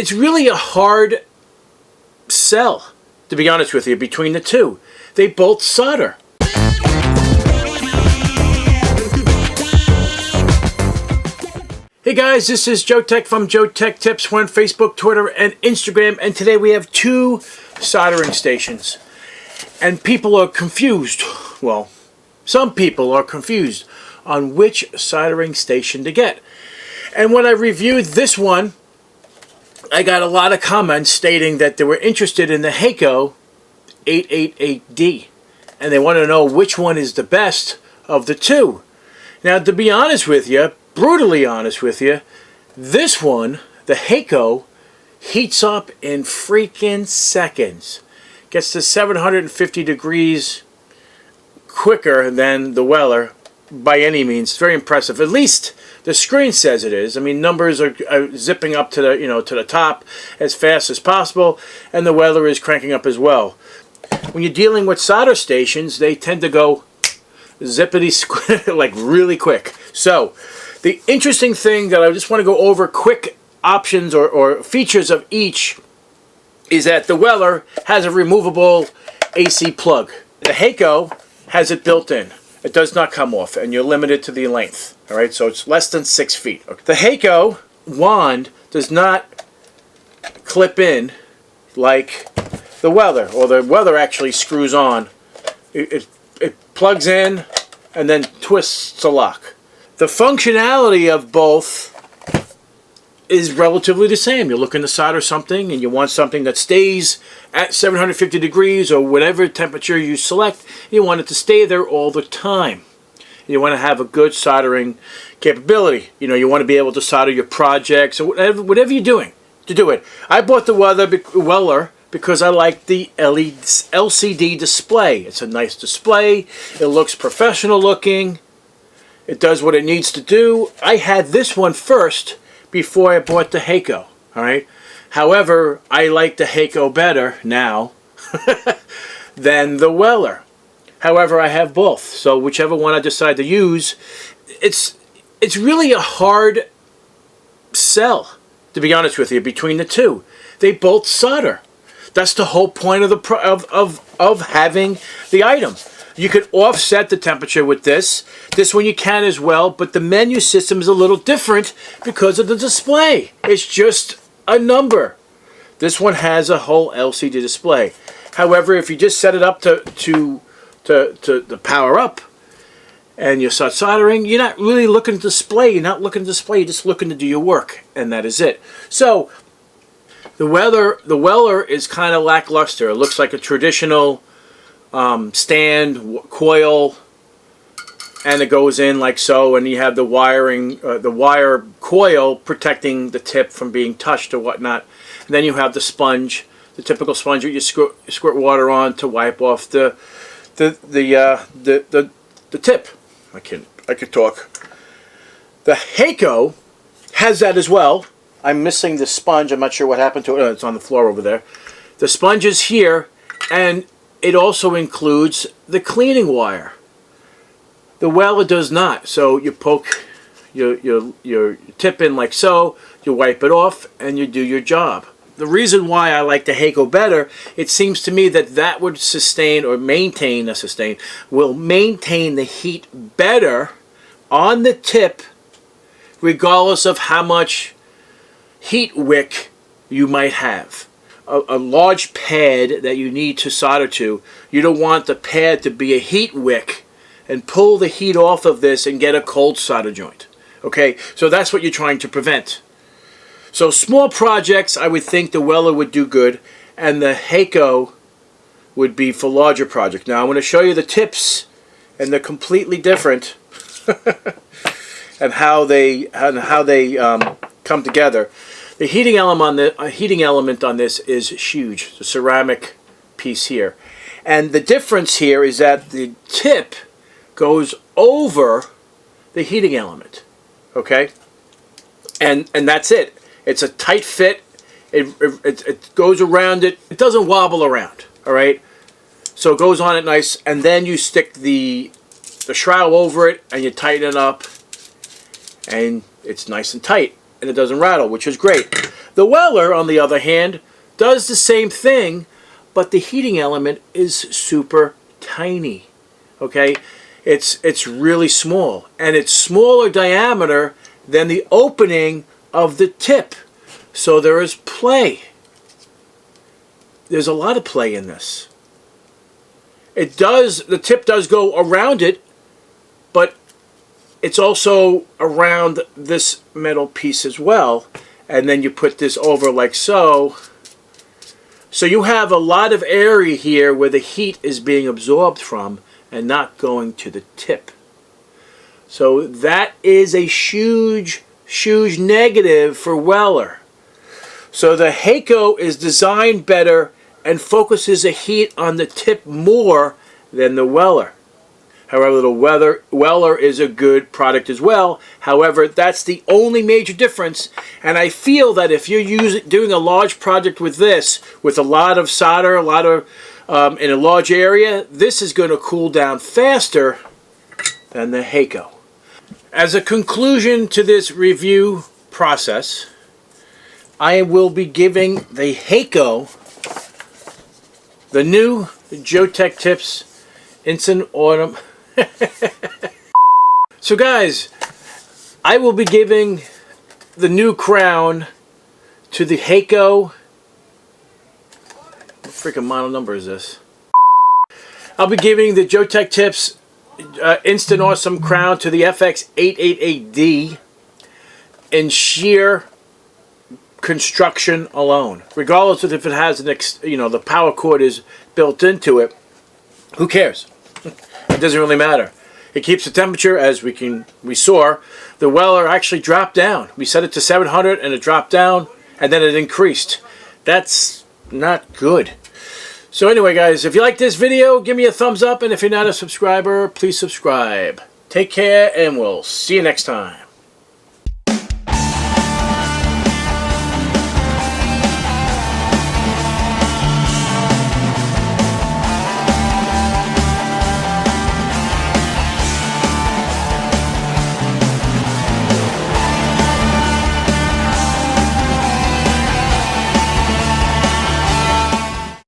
it's really a hard sell, to be honest with you, between the two. They both solder. Hey guys, this is Joe Tech from JoeteckTips. We're on Facebook, Twitter, and Instagram, and today we have 2 soldering stations. And people are confused. Well, some people are confused on which soldering station to get. And when I reviewed this one, I got a lot of comments stating that they were interested in the Hakko 888D. And they want to know which one is the best of the 2. Now, to be honest with you, brutally honest with you, this one, the Hakko, heats up in freaking seconds. Gets to 750 degrees quicker than the Weller by any means. It's very impressive. At least the screen says it is. I mean, numbers are zipping up to the to the top as fast as possible, and the Weller is cranking up as well. When you're dealing with solder stations, they tend to go zippity like really quick. So the interesting thing that I just want to go over quick options or features of each is that the Weller has a removable AC plug. The Hakko has it built in. It does not come off, and you're limited to the length. All right, so it's less than 6 feet. Okay. The Hakko wand does not clip in like the Weller, or the Weller actually screws on. It plugs in and then twists to lock. The functionality of both is relatively the same. You're looking to solder something and you want something that stays at 750 degrees or whatever temperature you select. You want it to stay there all the time. You want to have a good soldering capability. You know, you want to be able to solder your projects or whatever you're doing to do it. I bought the Weller because I like the LCD display. It's a nice display. It looks professional looking. It does what it needs to do. I had this one first before I bought the Hakko. All right. However, I like the Hakko better now than the Weller. However, I have both. So whichever one I decide to use, it's really a hard sell, to be honest with you, between the two. They both solder. That's the whole point of the of having the item. You could offset the temperature with this. This one you can as well, but the menu system is a little different because of the display. It's just a number. This one has a whole LCD display. However, if you just set it up to power up and you start soldering, you're not really looking to display. You're not looking to display. You're just looking to do your work, and that is it. So the Weller is kind of lackluster. It looks like a traditional stand coil, and it goes in like so, and you have the wiring, the wire coil protecting the tip from being touched or whatnot. And then you have the sponge, the typical sponge that you squirt water on to wipe off the tip. I could talk. The Hakko has that as well. I'm missing the sponge. I'm not sure what happened to it. Oh, it's on the floor over there. The sponge is here, and it also includes the cleaning wire. The Weller does not. So you poke your tip in like so, you wipe it off, and you do your job. The reason why I like the Hakko better, it seems to me that would sustain or maintain, will maintain the heat better on the tip, regardless of how much heat wick you might have. A large pad that you need to solder to, you don't want the pad to be a heat wick and pull the heat off of this and get a cold solder joint. Okay, so that's what you're trying to prevent. So small projects, I would think the Weller would do good, and the Hakko would be for larger projects. Now I'm going to show you the tips, and they're completely different, and how they come together. The heating element on this is huge. The ceramic piece here, and the difference here is that the tip goes over the heating element. Okay, and that's it. It's a tight fit. It goes around it. It doesn't wobble around. All right, so it goes on it nice, and then you stick the shroud over it, and you tighten it up, and it's nice and tight. and it doesn't rattle, which is great. The Weller, on the other hand, does the same thing, but the heating element is super tiny. Okay, it's really small, and it's smaller diameter than the opening of the tip. So there is play. There's a lot of play in this. The tip does go around it, but it's also around this metal piece as well. And then you put this over like so. So you have a lot of area here where the heat is being absorbed from and not going to the tip. So that is a huge, huge negative for Weller. So the Hakko is designed better and focuses the heat on the tip more than the Weller. However, the Weller is a good product as well. However, that's the only major difference. And I feel that if you're doing a large project with this, with a lot of solder, in a large area, this is going to cool down faster than the Hakko. As a conclusion to this review process, I will be giving the Hakko the new JoeteckTips Instant Autumn. So guys, I will be giving the new crown to the Hakko. What freaking model number is this? I'll be giving the JoeteckTips Instant Awesome crown to the FX888D in sheer construction alone, regardless of if it has the power cord is built into it. Who cares? It doesn't really matter. It keeps the temperature, as we saw. The Weller actually dropped down. We set it to 700 and it dropped down, and then it increased. That's not good. So anyway, guys, if you like this video, give me a thumbs up, and if you're not a subscriber, please subscribe. Take care, and we'll see you next time.